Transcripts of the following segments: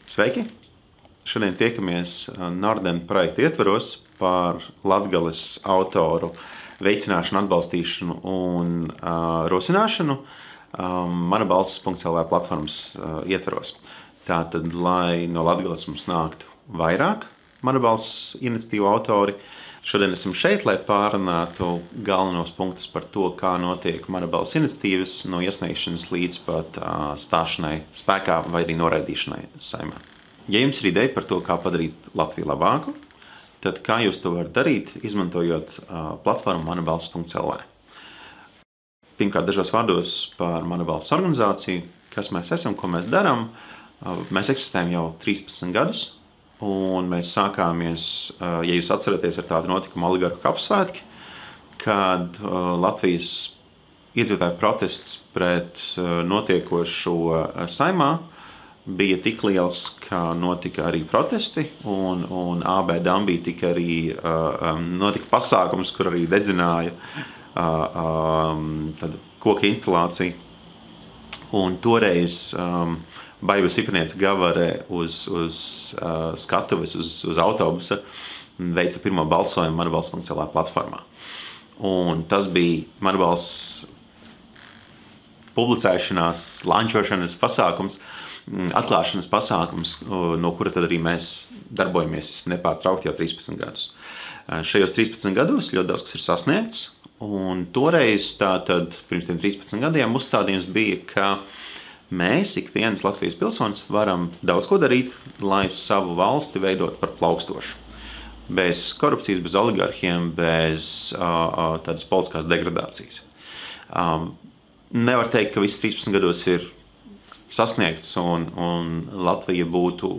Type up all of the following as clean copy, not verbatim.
Sveiki! Šodien tiekamies Norden projekta ietvaros par Latgales autoru veicināšanu, atbalstīšanu un rosināšanu manabalss.lv platformas ietvaros. Tātad, lai no Latgales mums nāktu vairāk Manabalss iniciatīvu autori, šodien esam šeit, lai pārunātu galvenos punktus par to, kā notiek Manabalss iniciatīvas no iesniegšanas līdz pat stāšanai spēkā vai arī noraidīšanai Saeimā. Ja jums ir ideja par to, kā padarīt Latviju labāku, tad kā jūs to varat darīt, izmantojot platformu manabalss.lv. Pirmkārt, dažos vārdos par Manabalss organizāciju, kas mēs esam, ko mēs darām. Mēs eksistējam jau 13 gadus, un mēs sākāmies, ja jūs atceraties, ar tādu notikumu oligarhu kapsvētki, kad Latvijas iedzīvotāju protests pret notiekošo Saeimā bija tik liels, ka notika arī protesti, un AB Dambī notika pasākums, kur arī dedzināja koka instalāciju. Un toreiz Baiva Sipanieca Gavare uz skatuves, uz autobusa veica pirmo balsojumu Manabalss.lv platformā. Un tas bija Manabalss publicēšanās, lančošanas pasākums, atklāšanas pasākums, no kura tad arī mēs darbojamies nepārtraukti jau 13 gadus. Šajos 13 gados ļoti daudz kas ir sasniegts, un toreiz tātad pirms tiem 13 gadiem uzstādījums bija, ka mēs, ik viens Latvijas pilsonis, varam daudz ko darīt, lai savu valsti veidot par plaukstošu. Bez korupcijas, bez oligarhiem, bez tādas politiskās degradācijas. Nevar teikt, ka viss 13 gados ir sasniegts un Latvija būtu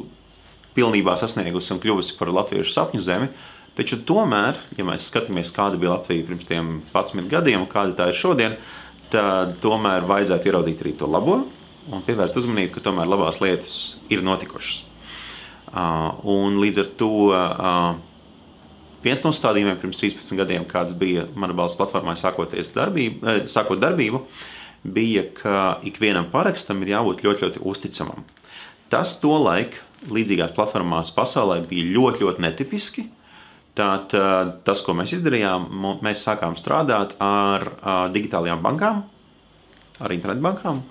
pilnībā sasniegusi un kļuvusi par latviešu sapņu zemi, taču tomēr, ja mēs skatāmies, kāda bija Latvija pirms tiem 11 gadiem un kāda tā ir šodien, tad tomēr vajadzētu ieraudzīt arī to labo un pievērst uzmanību, ka tomēr labās lietas ir notikušas. Un līdz ar to viens no stādījumiem pirms 13 gadiem, kāds bija Manabalss platformai sākot darbību, bija, ka ikvienam parakstam ir jābūt ļoti uzticamam. Tas tolaik līdzīgās platformās pasaulē bija ļoti netipiski. Tātad tas, ko mēs izdarījām, mēs sākām strādāt ar digitālajām bankām, ar internetbankām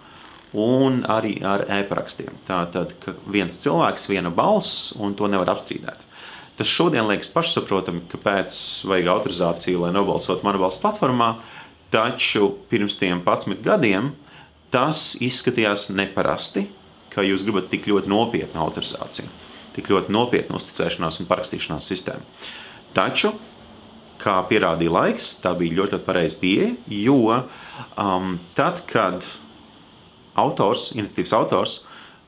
un arī ar e-parakstiem. Tātad, ka viens cilvēks, viena balss, un to nevar apstrīdēt. Tas šodien liekas pašsaprotami, kāpēc vajag autorizāciju, lai nobalsotu Manabalss platformā, taču pirms tiem 11 gadiem tas izskatījās neparasti, ka jūs gribat tik ļoti nopietnu autorizāciju, tik ļoti nopietnu uzticēšanās un parakstīšanās sistēmu. Taču, kā pierādīja laiks, tā bija ļoti pareiza pieeja, jo tad, kad iniciatīvas autors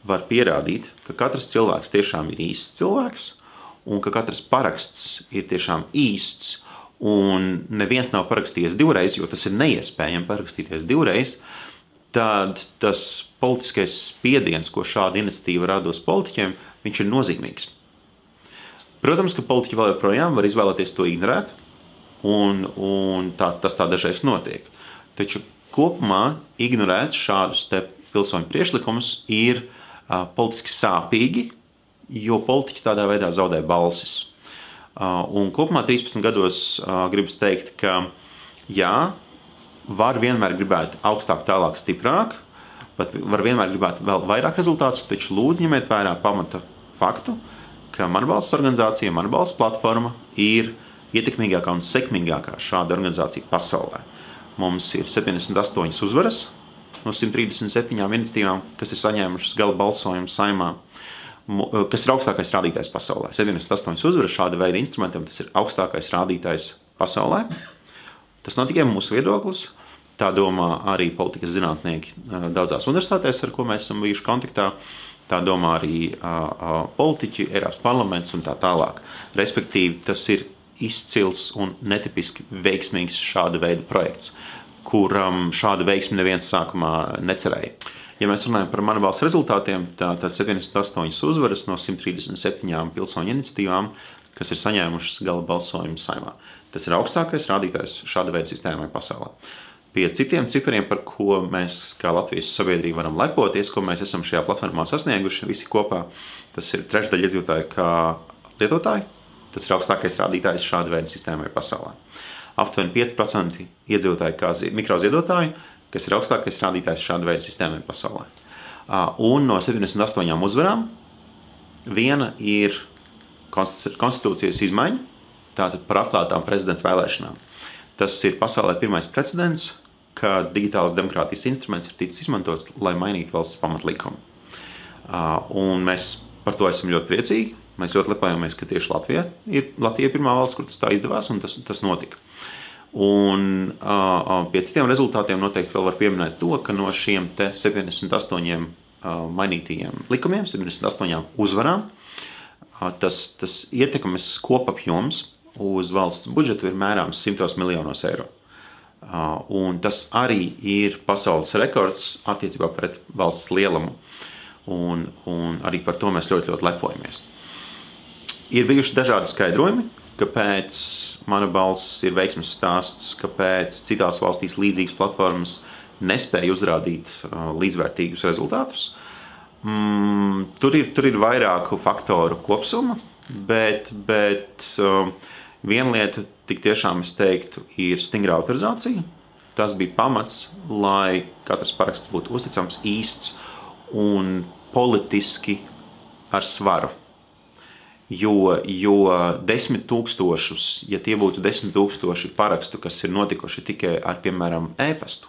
var pierādīt, ka katrs cilvēks tiešām ir īsts cilvēks un ka katrs paraksts ir tiešām īsts un neviens nav parakstījies divreiz, jo tas ir neiespējami parakstīties divreiz, tad tas politiskais spiediens, ko šāda iniciatīva rada uz politiķiem, viņš ir nozīmīgs. Protams, ka politiķi vēl joprojām var izvēlēties to ignorēt, un tas tā dažreiz notiek. Taču kopumā ignorēt šādus te pilsoņu priekšlikumus ir politiski sāpīgi, jo politiķi tādā veidā zaudē balsis. Un kopumā 13 gados gribas teikt, ka jā, var vienmēr gribēt augstāk, tālāk, stiprāk, bet var vienmēr gribēt vēl vairāk rezultātus, taču lūdzu ņemiet vērā pamata faktu, ka Manabalss organizācija, Manabalss platforma ir ietekmīgākā un sekmīgākā šāda organizācija pasaulē. Mums ir 78 uzvaras no 137 iniciatīvām, kas ir saņēmušas gala balsojumu Saeimā, kas ir augstākais rādītājs pasaulē. 78 uzvaras šāda veida instrumentiem, tas ir augstākais rādītājs pasaulē. Tas nav tikai mūsu viedoklis, tā domā arī politikas zinātnieki daudzās universitātēs, ar ko mēs esam bijuši kontaktā. Tā domā arī politiķi, Eiropas parlaments un tā tālāk. Respektīvi, tas ir izcils un netipiski veiksmīgs šāda veida projekts, kuram šāda veiksme neviens sākumā necerēja. Ja mēs runājam par Manabalss rezultātiem, tad 78 uzvaras no 137 pilsoņu iniciatīvām, kas ir saņēmušas gala balsojumu Saeimā. Tas ir augstākais rādītājs šāda veida sistēmai pasaulē. pie citiem cipariem, par ko mēs kā Latvijas sabiedrība varam lepoties, ko mēs esam šajā platformā sasnieguši visi kopā. Tas ir trešdaļa iedzīvotāji kā lietotāji. Tas ir augstākais rādītājs šāda veida sistēmai pasaulē. Aptuveni 5% iedzīvotāji kā mikroziedotāji, kas ir augstākais rādītājs šāda veida sistēmai pasaulē. Un no 78 uzvarām viena ir konstitūcijas izmaiņa, tātad par atklātām prezidenta vēlēšanām. Tas ir pasaulē pirmais precedents, kad digitālas demokrātijas instruments ir ticis izmantots, lai mainītu valsts pamatlikumu. Un mēs par to esam ļoti priecīgi. Mēs ļoti lepojamies, ka tieši Latvija ir pirmā valsts, kur tas tā izdevās, un tas notika. Un pie citiem rezultātiem noteikti vēl var pieminēt to, ka no šiem 78 mainītajiem likumiem, 78 uzvarām, tas ietekmes kopapjoms uz valsts budžetu ir mērāms 100 miljonos eiro. Un tas arī ir pasaules rekords attiecībā pret valsts lielumu. Un arī par to mēs ļoti, ļoti lepojamies. Ir bijuši dažādi skaidrojumi, kāpēc Mana balss ir veiksmes stāsts, kāpēc citās valstīs līdzīgas platformas nespēja uzrādīt līdzvērtīgus rezultātus. Tur ir vairāku faktoru kopsuma, bet viena lieta, tik tiešām es teiktu, ir stingra autorizācija. Tas bija pamats, lai katrs paraksts būtu uzticams, īsts un politiski ar svaru. Jo 10 000, ja tie būtu 10 000 parakstu, kas ir notikuši tikai ar, piemēram, e-pastu,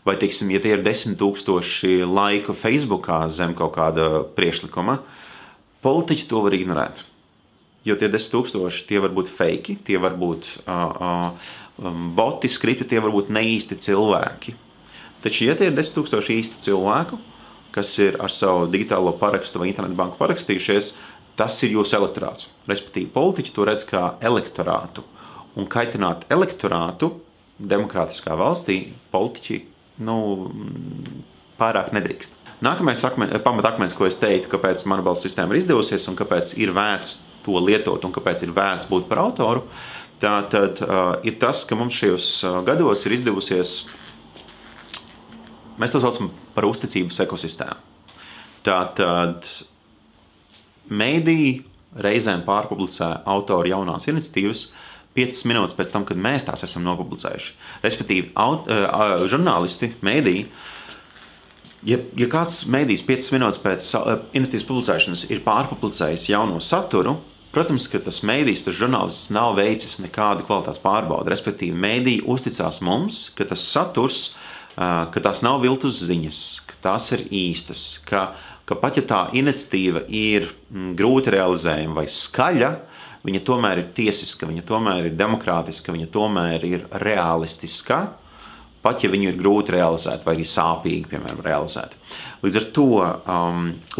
vai, teiksim, ja tie ir 10 000 laiku Facebookā zem kaut kāda priekšlikuma, politiķi to var ignorēt. Jo tie 10 000, tie var būt fake, tie var būt boti skripti, tie var būt neīsti cilvēki. Taču, ja tie ir 10 000 īsti cilvēku, kas ir ar savu digitālo parakstu vai internetbanku parakstījušies, tas ir jūsu elektorāts. Respektīvi, politiķi to redz kā elektorātu. Un kaitināt elektorātu demokrātiskā valstī politiķi pārāk nedrīkst. Nākamais pamatakmens, ko es teiktu, kāpēc Mana balss sistēma ir izdevusies un kāpēc ir vērts to lietot un kāpēc ir vērts būt par autoru, tātad ir tas, ka mums šajos gados ir izdevusies, mēs to saucam par uzticības ekosistēmu. Tātad mēdī reizēm pārpublicē autori jaunās iniciatīvas 5 minūtes pēc tam, kad mēs tās esam nopublicējuši. Respektīvi, žurnālisti, mēdī, ja kāds mēdījis 5 minūtes pēc iniciatīvas publicēšanas ir pārpublicējis jauno saturu, protams, ka tas mēdījis, tas žurnālists nav veicis nekādu kvalitātes pārbaudu. Respektīvi, mēdī uzticās mums, ka tas saturs, ka tās nav viltus ziņas, ka tās ir īstas, ka pat ja tā iniciatīva ir grūti realizējama vai skaļa, viņa tomēr ir tiesiska, viņa tomēr ir demokrātiska, viņa tomēr ir realistiska, pat ja viņu ir grūti realizēt vai arī sāpīgi, piemēram, realizēt. Līdz ar to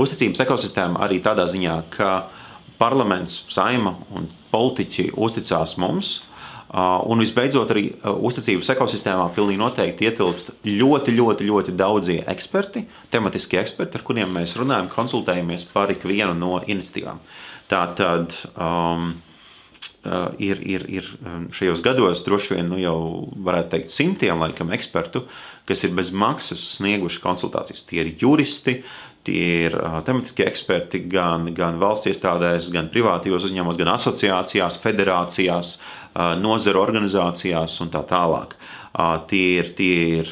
uzticības ekosistēma arī tādā ziņā, ka parlaments, saima un politiķi uzticās mums, un visbeidzot arī uzticības ekosistēmā pilnīgi noteikti ietilpst ļoti daudzie eksperti, tematiskie eksperti, ar kuriem mēs runājam, konsultējamies par ikvienu no iniciatīvām. Tātad ir šajos gados droši vien jau varētu teikt simtiem laikam ekspertu, kas ir bez maksas snieguši konsultācijas. Tie ir juristi, tie ir tematiskie eksperti gan valsts iestādēs, gan privātajos uzņēmumos, gan asociācijās, federācijās, nozaru organizācijās un tā tālāk. Tie ir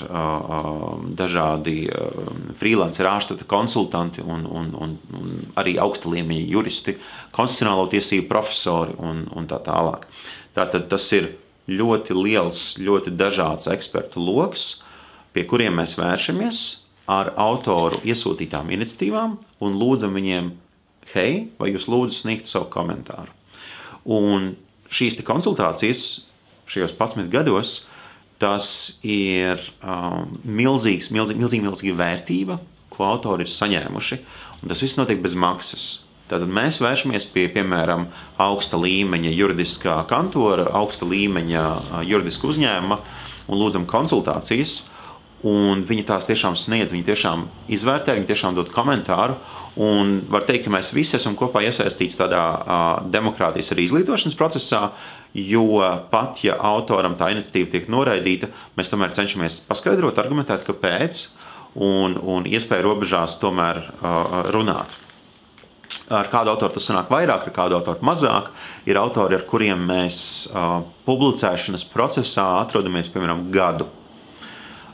dažādi freelancer ārštata konsultanti un arī augsta līmeņa juristi, konstitucionālo tiesību profesori un tā tālāk. Tātad tas ir ļoti liels, ļoti dažāds ekspertu loks, pie kuriem mēs vēršamies ar autoru iesūtītām iniciatīvām un lūdzam viņiem, hei, vai jūs lūdzu sniegt savu komentāru. Un šīs konsultācijas šajos 11 gados, tas ir milzīga vērtība, ko autori ir saņēmuši, un tas viss notiek bez maksas. Tātad mēs vēršamies pie, piemēram, augsta līmeņa juridiskā kantora, augsta līmeņa juridiska uzņēmuma un lūdzam konsultācijas, un viņi tās tiešām sniedz, viņi tiešām izvērtē, viņi tiešām dod komentāru, un var teikt, ka mēs visi esam kopā iesaistīti tādā demokrātijas arī izglītošanas procesā, jo pat, ja autoram tā iniciatīva tiek noraidīta, mēs tomēr cenšamies paskaidrot, argumentēt, kāpēc, un iespēju robežās tomēr runāt. Ar kādu autoru tas sanāk vairāk, ar kādu autoru mazāk. Ir autori, ar kuriem mēs publicēšanas procesā atrodamies, piemēram, gadu.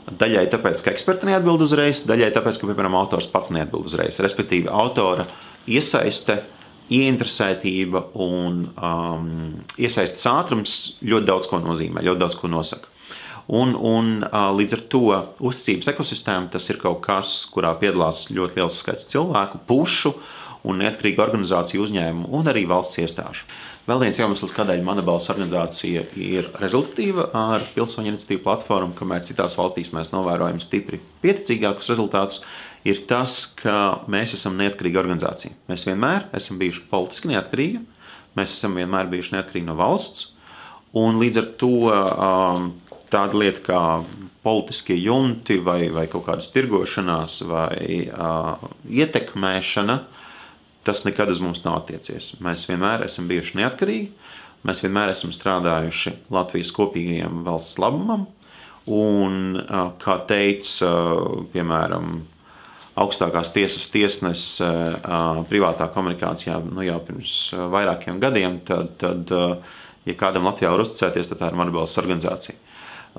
Daļai tāpēc, ka eksperti neatbild uzreiz, daļai tāpēc, ka, piemēram, autors pats neatbild uzreiz. Respektīvi, autora iesaiste, ieinteresētība un iesaistes ātrums ļoti daudz ko nozīmē, ļoti daudz ko nosaka. Un līdz ar to uzticības ekosistēma tas ir kaut kas, kurā piedalās ļoti liels skaits cilvēku, pušu un neatkarīgu organizāciju uzņēmumu un arī valsts iestāžu. Vēl viens iemesls, kādēļ Mana balss organizācija ir rezultatīva ar pilsoņu iniciatīvu platformu, kamēr citās valstīs mēs novērojam stipri pieticīgākus rezultātus, ir tas, ka mēs esam neatkarīga organizācija. Mēs vienmēr esam bijuši politiski neatkarīgi, mēs esam vienmēr bijuši neatkarīgi no valsts, un līdz ar to tāda lieta kā politiskie jumti vai kaut kādas tirgošanās vai ietekmēšana, tas nekad uz mums nav attiecies. Mēs vienmēr esam bijuši neatkarīgi, mēs vienmēr esam strādājuši Latvijas kopīgajam valsts labumam, un, kā teica, piemēram, augstākās tiesas tiesnesis privātā komunikācijā jau pirms vairākiem gadiem, tad ja kādam Latvijā var uzticēties, tad tā ir Mana balss organizācija.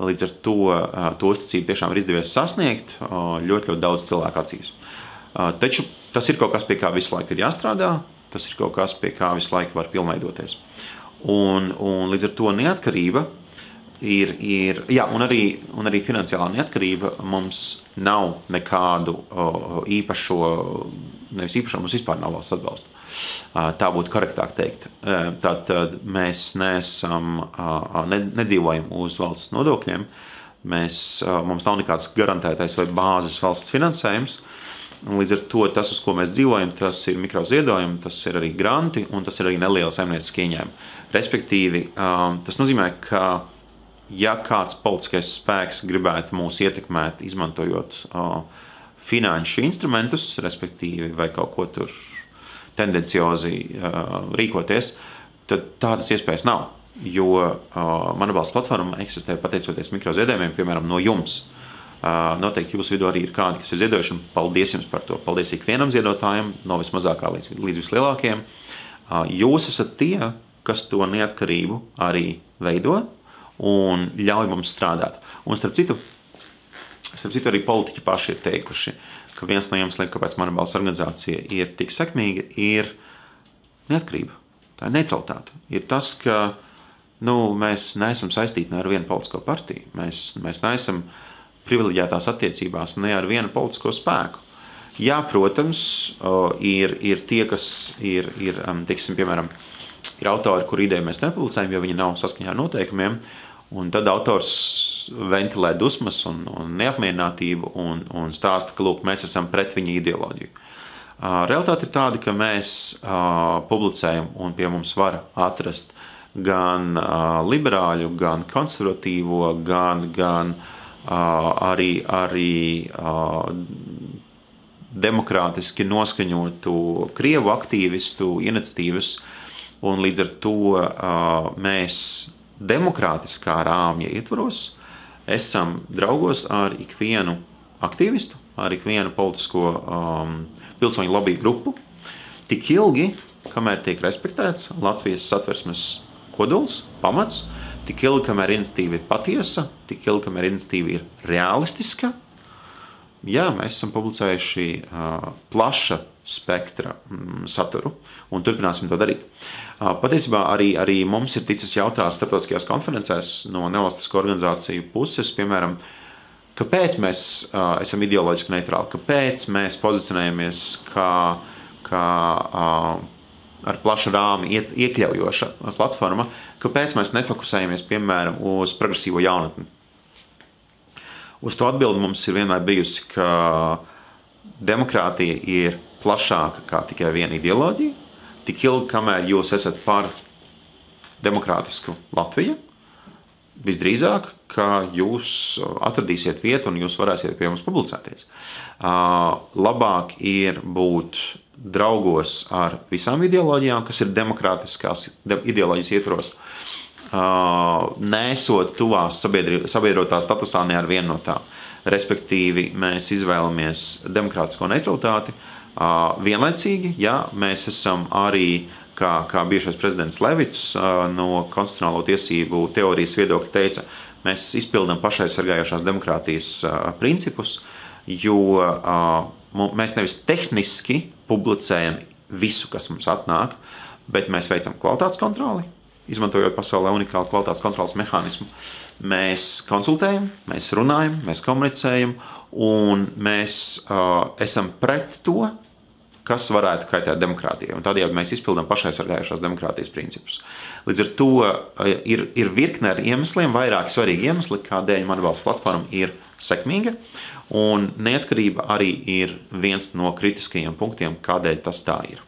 Līdz ar to uzticību tiešām ir izdevies sasniegt ļoti daudz cilvēku acīs. Taču tas ir kaut kas, pie kā visu laiku ir jāstrādā, tas ir kaut kas, pie kā visu laiku var pilnveidoties. Un līdz ar to neatkarība un arī finansiālā neatkarība mums nav nekādu nevis īpašo, mums vispār nav valsts atbalsta. Tā būtu korektāk teikt. Tad mēs nedzīvojam uz valsts nodokļiem, mums nav nekāds garantētais vai bāzes valsts finansējums. Līdz ar to tas, uz ko mēs dzīvojam, tas ir mikroziedojumi, tas ir arī granti un tas ir arī neliela saimnieciska ieņēmuma. Respektīvi, tas nozīmē, ka ja kāds politiskais spēks gribētu mūs ietekmēt, izmantojot finanšu instrumentus, respektīvi vai kaut ko tur tendenciozi rīkoties, tad tādas iespējas nav. Jo Mana balss platforma eksistē pateicoties mikroziedojumiem, piemēram, no jums. Noteikti jūsu vidū arī ir kādi, kas ir ziedojuši, un paldies jums par to. Paldies ikvienam ziedotājam, no vismazākā līdz vislielākajiem. Jūs esat tie, kas to neatkarību arī veido un ļauj mums strādāt. Un starp citu arī politiķi paši ir teikuši, ka viens no iemesliem, kāpēc Mana balss organizācija ir tik sekmīga, ir neatkarība. Tā ir neutralitāte. Ir tas, ka mēs neesam saistīti ne ar vienu politisko partiju. Mēs neesam privileģētās attiecībās ne ar vienu politisko spēku. Jā, protams, ir tie, kas teiksim, piemēram, ir autori, kur ideju mēs nepublicējam, jo viņi nav saskaņā ar noteikumiem, un tad autors ventilē dusmas un neapmierinātību un stāsta, ka, lūk, mēs esam pret viņa ideoloģiju. Realitāte ir tāda, ka mēs publicējam un pie mums var atrast gan liberāļu, gan konservatīvo, gan arī demokrātiski noskaņotu krievu aktīvistu iniciatīvas, un līdz ar to mēs demokrātiskā rāmja ietvaros esam draugos ar ikvienu aktīvistu, ar ikvienu politisko pilsoņu lobby grupu, tik ilgi, kamēr tiek respektēts Latvijas Satversmes kodols, pamats, tik ilgi, kamēr iniciatīva ir patiesa, tik ilgi, kamēr iniciatīva ir realistiska. Jā, mēs esam publicējuši plaša spektra saturu un turpināsim to darīt. Patiesībā arī mums ir ticis jautāts starptautiskajās konferencēs no nevalstisko organizāciju puses, piemēram, kāpēc mēs esam ideoloģiski neitrāli, kāpēc mēs pozicionējamies kā ar plašu rāmi iekļaujoša platforma, kāpēc mēs nefokusējamies, piemēram, uz progresīvo jaunatni. Uz to atbildi mums ir vienmēr bijusi, ka demokrātija ir plašāka kā tikai viena ideoloģija, tik ilgi, kamēr jūs esat par demokrātisku Latviju, visdrīzāk, ka jūs atradīsiet vietu un jūs varēsiet pie mums publicēties. Labāk ir būt draugos ar visām ideoloģijām, kas ir demokrātiskās ideoloģijas ietvaros, nesot tuvās sabiedrotā statusā ne ar vienu no tām. Respektīvi, mēs izvēlamies demokrātisko neutralitāti. Vienlaicīgi, ja mēs esam arī kā bijušais prezidents Levits no konstitucionālo tiesību teorijas viedokļa teica, mēs izpildām pašaizsargājošās demokrātijas principus, jo mēs nevis tehniski publicējam visu, kas mums atnāk, bet mēs veicam kvalitātes kontroli, izmantojot pasaulē unikālu kvalitātes kontrolas mehānismu. Mēs konsultējam, mēs runājam, mēs komunicējam, un mēs esam pret to, kas varētu kaitēt demokrātijai. Un tādējādi mēs izpildām pašaizsargājušās demokrātijas principus. Līdz ar to ir virkne ar iemesliem, vairāki svarīgi iemesli, kādēļ Mana balss platforma ir sekmīga. Un neatkarība arī ir viens no kritiskajiem punktiem, kādēļ tas tā ir.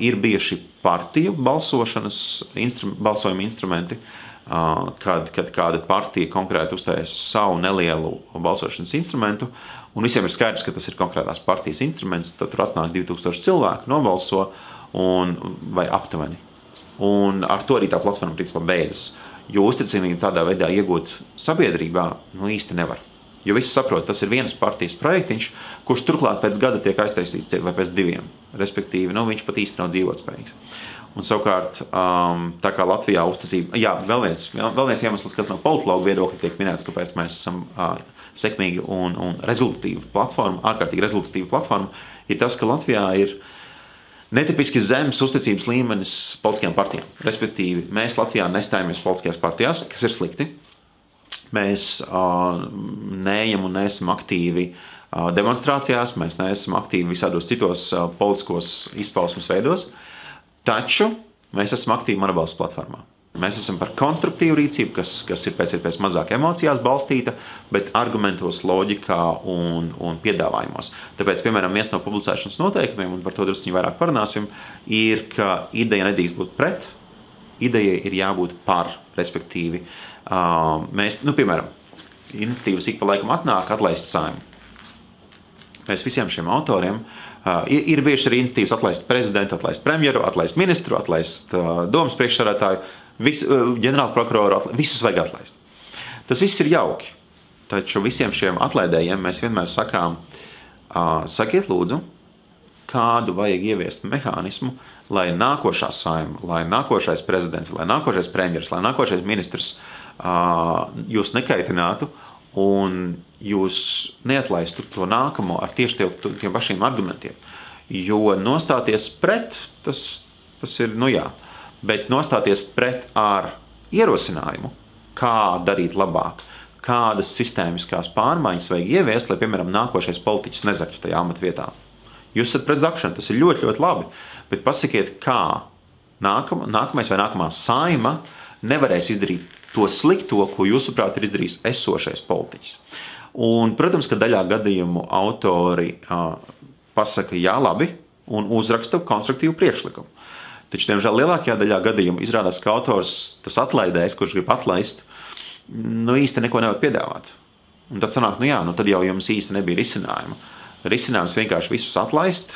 Ir bijuši partiju balsojuma instrumenti, kad kāda partija konkrēti uzstājas savu nelielu balsošanas instrumentu, un visiem ir skaidrs, ka tas ir konkrētās partijas instruments, tad tur atnāk 2000 cilvēku, nobalso vai aptuveni. Un ar to arī tā platforma principā beidzas, jo uzticamību tādā veidā iegūt sabiedrībā īsti nevar. Jo visi saprot, tas ir vienas partijas projektiņš, kurš turklāt pēc gada tiek aiztaisīts vai pēc 2. Respektīvi, viņš pat īsti nav dzīvotspējīgs. Un savukārt, tā kā Latvijā uzticība, vēl viens iemesls, kas no politologu viedokļa tiek minēts, kāpēc mēs esam sekmīgi un rezultatīva platforma, ārkārtīgi rezultatīva platforma, ir tas, ka Latvijā ir netipiski zemes uzticības līmenis politiskajām partijām. Respektīvi, mēs Latvijā nestājamies politiskajās partijās, kas ir slikti. Mēs neejam un neesam aktīvi demonstrācijās, mēs neesam aktīvi visādos citos politiskos izpausmes veidos, taču mēs esam aktīvi Mana balss platformā. Mēs esam par konstruktīvu rīcību, kas ir pēc mazāk emocijās balstīta, bet argumentos, loģikā un piedāvājumos. Tāpēc, piemēram, viens no publicēšanas noteikumiem, un par to drusciņu vairāk parunāsim, ir, ka ideja nedrīkst būt pret, ideja ir jābūt par, respektīvi. Mēs, piemēram, iniciatīvas ik pa laikam atnāk atlaist Saeimu. Mēs visiem šiem autoriem ir bijuši arī iniciatīvas atlaist prezidentu, atlaist premjeru, atlaist ministru, atlaist domas priekšsēdētāju, ģenerālu prokuroru, visus vajag atlaist. Tas viss ir jauki, taču visiem šiem atlaidējiem mēs vienmēr sakām, sakiet lūdzu, kādu vajag ieviest mehānismu, lai nākošā Saeima, lai nākošais prezidents, lai nākošais premjeras, lai nākošais ministrs jūs nekaitinātu un jūs neatlaistu to nākamo ar tieši tiem pašiem argumentiem. Jo nostāties pret, tas ir, bet nostāties pret ar ierosinājumu, kā darīt labāk, kādas sistēmiskās pārmaiņas vajag ieviest, lai, piemēram, nākošais politiķis nezaktu tajā amatvietā. Jūs esat pret zakšanu, tas ir ļoti, ļoti labi, bet pasakiet, kā nākamais vai nākamā Saeima nevarēs izdarīt to slikto, ko jūsuprāt ir izdarījis esošais politiķis. Un, protams, ka daļā gadījumu autori pasaka jā, labi, un uzraksta konstruktīvu priekšlikumu. Taču, diemžēl, lielākajā daļā gadījumu izrādās, ka autors, tas atlaidējs, kurš grib atlaist, īsti neko nevar piedāvāt. Un tad sanāk, tad jau jums īsti nebija risinājuma. Risinājums vienkārši visus atlaist,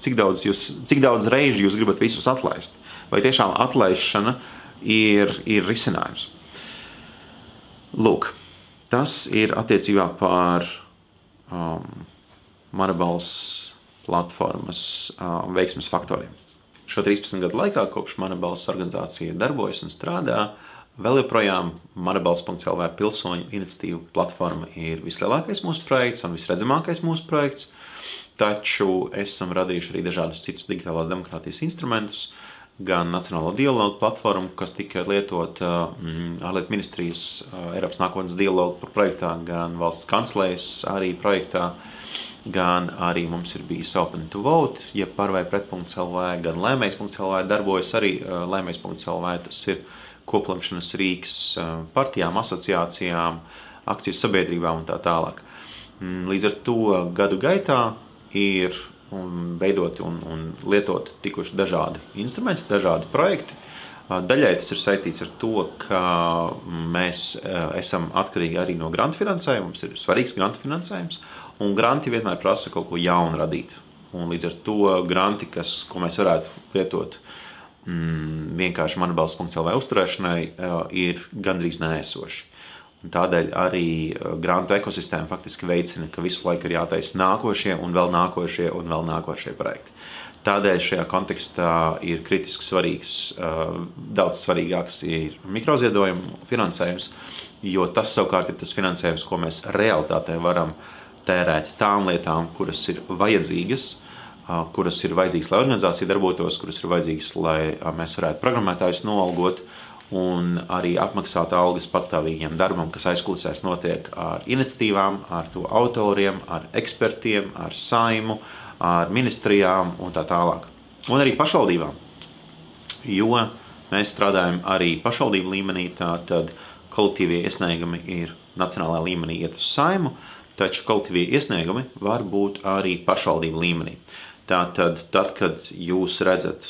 cik daudz reižu jūs gribat visus atlaist? Vai tiešām atlaišana ir risinājums? Lūk, tas ir attiecībā par Mana balss platformas veiksmes faktoriem. Šo 13 gadu laikā, kopš Mana balss organizācija darbojas un strādā, vēl joprojām manabalss.lv pilsoņu iniciatīvu platforma ir vislielākais mūsu projekts un visredzamākais mūsu projekts, taču esam radījuši arī dažādus citus digitālās demokrātijas instrumentus, gan Nacionālo dialogu platformu, kas tika lietot ārlietu ministrijas Eiropas nākotnes dialogu par projektā, gan valsts kanclejas arī projektā, gan arī mums ir bijis Open to Vote, jeb par vai pret.lv, gan lēmējs.lv darbojas arī lēmējs.lv, tas ir koplemšanas rīks partijām, asociācijām, akciju sabiedrībām un tā tālāk. Līdz ar to gadu gaitā ir veidoti un lietot tikuši dažādi instrumenti, dažādi projekti, Daļai tas ir saistīts ar to, ka mēs esam atkarīgi arī no grantu finansējuma, mums ir svarīgs grantu finansējums, un granti vienmēr prasa kaut ko jaunu radīt. Un līdz ar to granti, ko mēs varētu lietot vienkārši manabalss.lv uzturēšanai, ir gandrīz neesoši. Un tādēļ arī grantu ekosistēma faktiski veicina, ka visu laiku ir jātaisa nākošie un vēl nākošie un vēl nākošie projekti. Tādēļ šajā kontekstā ir kritiski svarīgs, daudz svarīgāks ir mikroziedojumu finansējums, jo tas savukārt ir tas finansējums, ko mēs realitātē varam tērēt tām lietām, kuras ir vajadzīgas, lai organizācija darbotos, kuras ir vajadzīgas, lai mēs varētu programmētājus noalgot un arī apmaksāt algas patstāvīgiem darbam, kas aizkulisēs notiek ar iniciatīvām, ar to autoriem, ar ekspertiem, ar saimu, ar ministrijām un tā tālāk. Un arī pašvaldībām, jo mēs strādājam arī pašvaldību līmenī, tad kolektīvie iesniegumi ir nacionālajā līmenī iet uz saimu, taču kolektīvie iesniegumi var būt arī pašvaldību līmenī. Tātad, kad jūs redzat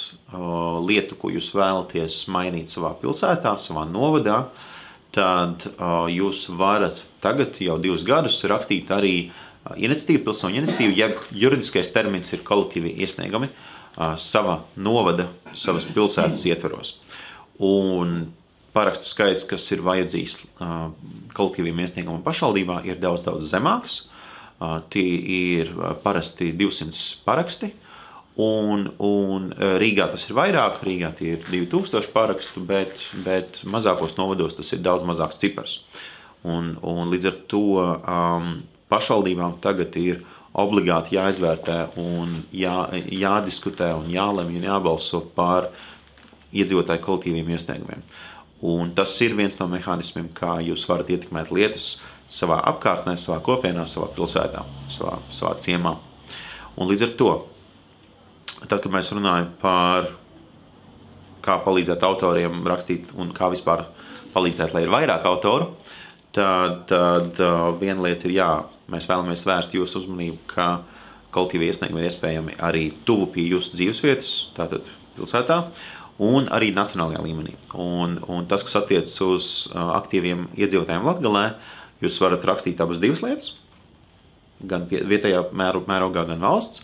lietu, ko jūs vēlaties mainīt savā pilsētā, savā novadā, tad jūs varat tagad jau 2 gadus rakstīt arī iniciatīvu, pilsoņu iniciatīvu, jeb juridiskais termins ir kolektīvie iesniegumi sava novada, savas pilsētas ietveros. Un parakstu skaits, kas ir vajadzīgs kolektīviem iesniegumam pašvaldībā, ir daudz zemāks. Tie ir parasti 200 paraksti, un Rīgā tas ir vairāk, Rīgā tie ir 2000 parakstu, bet mazākos novados tas ir daudz mazāks cipars. Un līdz ar to pašvaldībām tagad ir obligāti jāizvērtē un jādiskutē un jālemj un jābalso par iedzīvotāju kolektīviem iesniegumiem. Un tas ir viens no mehānismiem, kā jūs varat ietekmēt lietas savā apkārtnē, savā kopienā, savā pilsētā, savā ciemā. Un līdz ar to, tad, kad mēs runājam par kā palīdzēt autoriem rakstīt un kā vispār palīdzēt, lai ir vairāk autoru, tad viena lieta ir, mēs vēlamies vērst jūsu uzmanību, ka kolektīvie iesniegumi ir iespējami arī tuvu pie jūsu dzīvesvietas, tātad pilsētā, un arī nacionālajā līmenī. Un tas, kas attiecas uz aktīviem iedzīvotājiem Latgalē, jūs varat rakstīt abas 2 lietas, gan vietējā mērogā, gan valsts,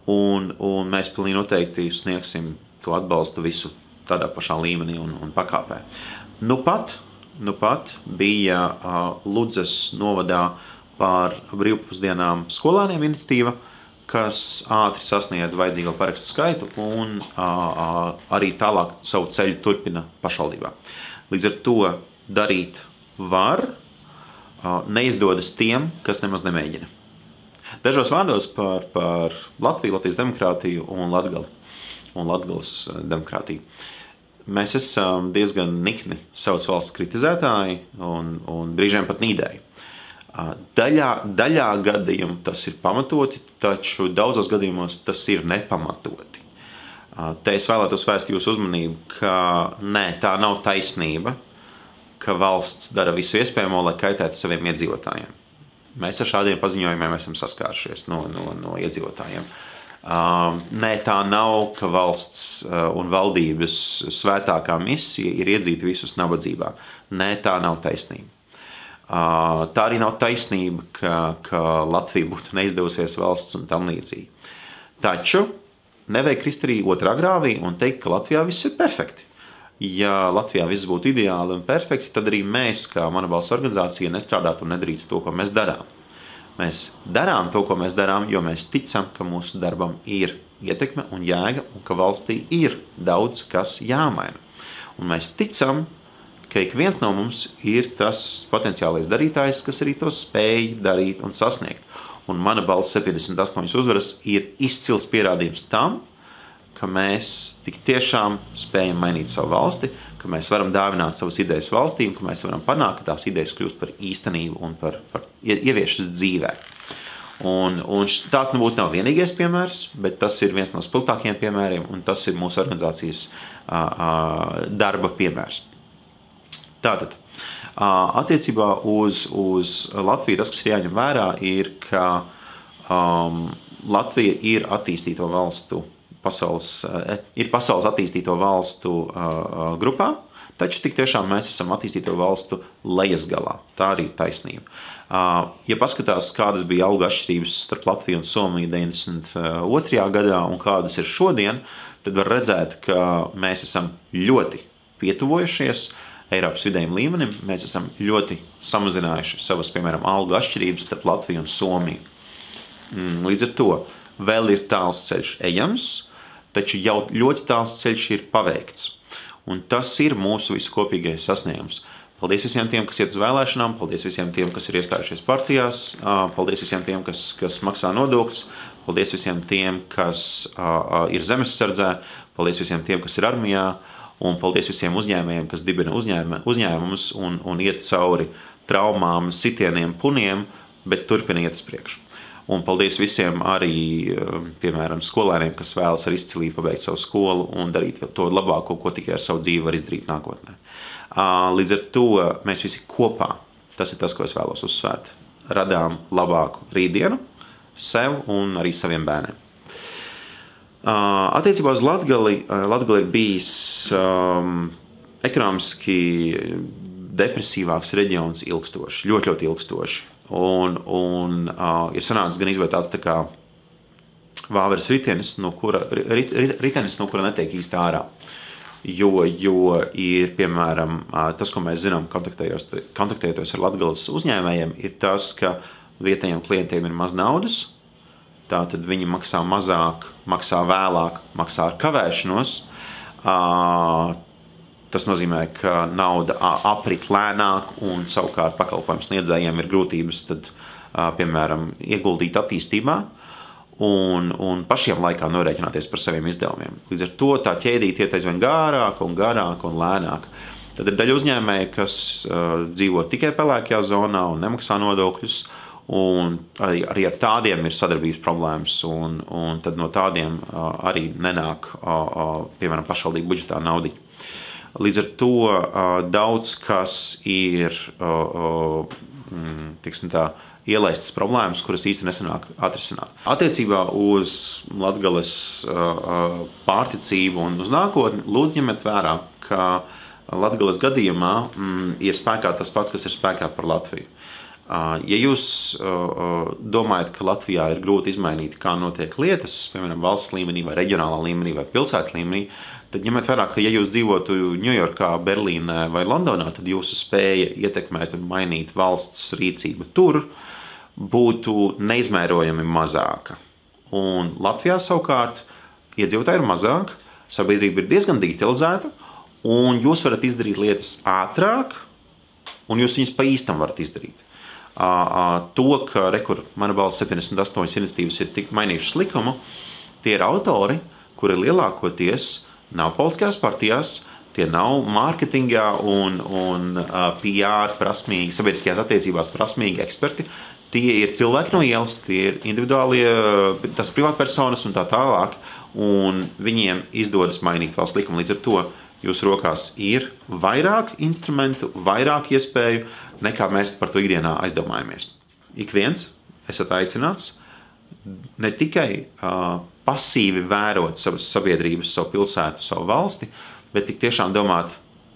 un mēs pilnīgi noteikti sniegsim to atbalstu visu tādā pašā līmenī un pakāpē. Nu pat bija Ludzas novadā par brīvpusdienām skolēniem iniciatīva, kas ātri sasniedz vajadzīgo parakstu skaitu un arī tālāk savu ceļu turpina pašvaldībā. Līdz ar to darīt var, neizdodas tiem, kas nemaz nemēģina. Dažos vārdos par Latviju, Latvijas demokrātiju un Latgali un Latgales demokrātiju. Mēs esam diezgan nikni savas valsts kritizētāji un brīžiem pat nīdēji. Daļā gadījumu tas ir pamatoti, taču daudzos gadījumos tas ir nepamatoti. Te es vēlētos vērst jūsu uzmanību, ka tā nav taisnība, ka valsts dara visu iespējamo, lai kaitētu saviem iedzīvotājiem. Mēs ar šādiem paziņojumiem esam saskārušies no iedzīvotājiem. Tā nav, ka valsts un valdības svētākā misija ir iedzīt visus nabadzībā. Tā nav taisnība. Tā arī nav taisnība, ka Latvija būtu neizdevusies valsts un tam līdzīgi. Taču nevajag krist arī otrā grāvī un teikt, ka Latvijā viss ir perfekti. Ja Latvijā viss būtu ideāli un perfekti, tad arī mēs, kā Manabalss organizācija, nestrādātu un nedarītu to, ko mēs darām. Mēs darām to, ko mēs darām, jo mēs ticam, ka mūsu darbam ir ietekme un jēga un ka valstī ir daudz, kas jāmaina. Un mēs ticam, ka ik viens no mums ir tas potenciālais darītājs, kas arī to spēj darīt un sasniegt. Un Manabalss 78 uzvaras ir izcils pierādījums tam, ka mēs tik tiešām spējam mainīt savu valsti, ka mēs varam dāvināt savas idejas valstī un ka mēs varam panākt, ka tās idejas kļūst par īstenību un par ieviešas dzīvē. Un tāds nebūtu nav vienīgais piemērs, bet tas ir viens no spilgtākajiem piemēriem un tas ir mūsu organizācijas darba piemērs. Tātad, attiecībā uz Latviju tas, kas ir jāņem vērā, ir, ka Latvija ir attīstīto valstu pasaules attīstīto valstu grupā, taču tik tiešām mēs esam attīstīto valstu lejas galā. Tā arī ir taisnība. Ja paskatās, kādas bija algu atšķirības starp Latviju un Somiju 92. gadā un kādas ir šodien, tad var redzēt, ka mēs esam ļoti pietuvojušies Eiropas vidējiem līmenim. Mēs esam ļoti samazinājuši savas, piemēram, algu atšķirības starp Latviju un Somiju. Līdz ar to vēl ir tāls ceļš ejams, taču jau ļoti tāls ceļš ir paveikts. Un tas ir mūsu visu kopīgais sasniegums. Paldies visiem tiem, kas iet uz vēlēšanām, paldies visiem tiem, kas ir iestājušies partijās, paldies visiem tiem, kas maksā nodokļus, paldies visiem tiem, kas ir zemessardzē, paldies visiem tiem, kas ir armijā, un paldies visiem uzņēmējiem, kas dibina uzņēmumus un iet cauri traumām, sitieniem, puniem, bet turpina iet uz priekšu. Un paldies visiem arī, piemēram, skolēniem, kas vēlas ar izcilību pabeigt savu skolu un darīt to labāko, ko tikai ar savu dzīvi var izdarīt nākotnē. Līdz ar to mēs visi kopā, tas ir tas, ko es vēlos uzsvērt, radām labāku rītdienu sev un arī saviem bērniem. Attiecībā uz Latgali ir bijis ekonomiski depresīvāks reģions ilgstoši, ļoti ilgstoši. Un ir sanācis gan izvērt tāds tā kā vāveres ritenis, no kura netiek īsti ārā. Jo ir, piemēram, tas, ko mēs zinām, kontaktējoties ar Latgales uzņēmējiem, ir tas, ka vietējiem klientiem ir maz naudas, tātad viņi maksā mazāk, maksā vēlāk, maksā ar kavēšanos. Tas nozīmē, ka nauda aprit lēnāk un savukārt pakalpojumu sniedzējiem ir grūtības tad, piemēram, ieguldīt attīstībā un pašiem laikā norēķināties par saviem izdevumiem. Līdz ar to tā ķēdīte iet aizvien garāk un lēnāk. Tad ir daļa uzņēmēji, kas dzīvo tikai pelēkajā zonā un nemaksā nodokļus, un arī ar tādiem ir sadarbības problēmas, un tad no tādiem arī nenāk, piemēram, pašvaldību budžetā naudiņa. Līdz ar to daudz kas ir ielaistas problēmas, kuras īsti nesanāk atrisināt. Attiecībā uz Latgales pārticību un uz nākotni, lūdzu ņemiet vērā, ka Latgales gadījumā ir spēkā tas pats, kas ir spēkā par Latviju. Ja jūs domājat, ka Latvijā ir grūti izmainīt, kā notiek lietas, piemēram, valsts līmenī vai reģionālā līmenī vai pilsētas līmenī, tad ņemiet vērā, ka ja jūs dzīvotu Ņujorkā, Berlīnē vai Londonā, tad jūsu spēja ietekmēt un mainīt valsts rīcību tur būtu neizmērojami mazāka. Un Latvijā savukārt iedzīvotāji ir mazāk, sabiedrība ir diezgan digitalizēta, un jūs varat izdarīt lietas ātrāk, un jūs viņas pa īstam varat izdarīt. To, ka Mana balss 78 iniciatīvas ir tik mainījušas likumu, tie ir autori, kuri lielākoties nav politiskajās partijās, tie nav mārketingā un PR prasmīgi, sabiedriskajās attiecībās prasmīgi eksperti. Tie ir cilvēki no ielas, tie ir individuālie, tas privātpersonas un tā tālāk, un viņiem izdodas mainīt valsts likumu. Līdz ar to jūsu rokās ir vairāk instrumentu, vairāk iespēju, nekā mēs par to ikdienā aizdomājamies. Ik viens esat aicināts ne tikai pasīvi vērot savas sabiedrības, savu pilsētu, savu valsti, bet tik tiešām domāt,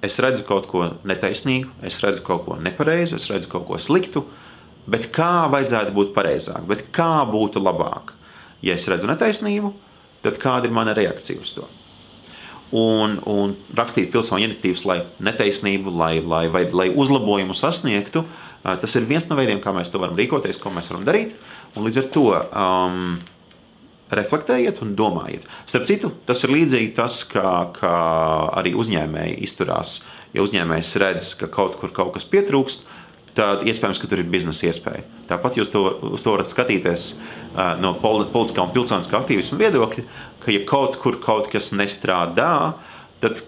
es redzu kaut ko netaisnīgu, es redzu kaut ko nepareizu, es redzu kaut ko sliktu, bet kā vajadzētu būt pareizāk, bet kā būtu labāk. Ja es redzu netaisnību, tad kāda ir mana reakcija uz to? Un rakstīt pilsoņu iniciatīvas, lai netaisnību, lai uzlabojumu sasniegtu, tas ir viens no veidiem, kā mēs to varam rīkoties, ko mēs varam darīt, un līdz ar to reflektējiet un domājiet. Starp citu, tas ir līdzīgi tas, kā arī uzņēmēji izturās. Ja uzņēmējs redz, ka kaut kur kaut kas pietrūkst, tad iespējams, ka tur ir biznesa iespēja. Tāpat jūs uz to varat skatīties no politiskā un pilsoniskā aktīvisma viedokļa, ka ja kaut kur kaut kas nestrādā, tad